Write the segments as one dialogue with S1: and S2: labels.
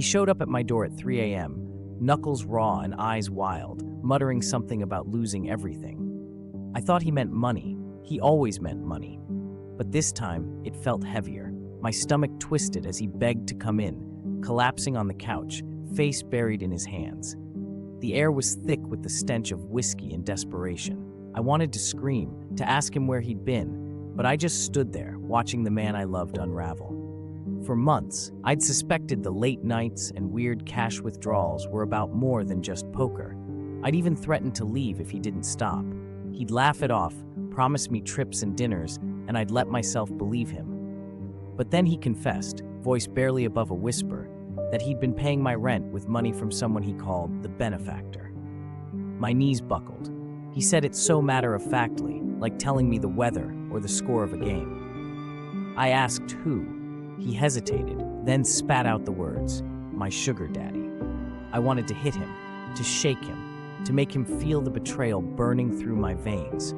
S1: He showed up at my door at 3 a.m., knuckles raw and eyes wild, muttering something about losing everything. I thought he meant money. He always meant money. But this time, it felt heavier. My stomach twisted as he begged to come in, collapsing on the couch, face buried in his hands. The air was thick with the stench of whiskey and desperation. I wanted to scream, to ask him where he'd been, but I just stood there, watching the man I loved unravel. For months, I'd suspected the late nights and weird cash withdrawals were about more than just poker. I'd even threatened to leave if he didn't stop. He'd laugh it off, promise me trips and dinners, and I'd let myself believe him. But then he confessed, voice barely above a whisper, that he'd been paying my rent with money from someone he called the benefactor. My knees buckled. He said it so matter-of-factly, like telling me the weather or the score of a game. I asked who. He hesitated, then spat out the words, my sugar daddy. I wanted to hit him, to shake him, to make him feel the betrayal burning through my veins.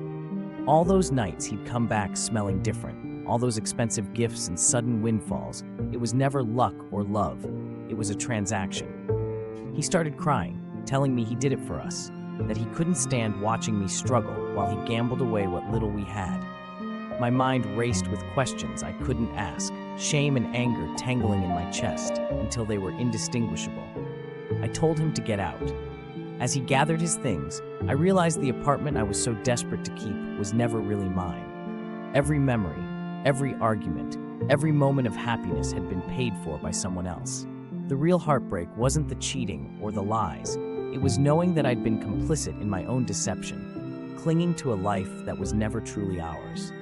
S1: All those nights he'd come back smelling different, all those expensive gifts and sudden windfalls. It was never luck or love. It was a transaction. He started crying, telling me he did it for us, that he couldn't stand watching me struggle while he gambled away what little we had. My mind raced with questions I couldn't ask, shame and anger tangling in my chest until they were indistinguishable. I told him to get out. As he gathered his things, I realized the apartment I was so desperate to keep was never really mine. Every memory, every argument, every moment of happiness had been paid for by someone else. The real heartbreak wasn't the cheating or the lies. It was knowing that I'd been complicit in my own deception, clinging to a life that was never truly ours.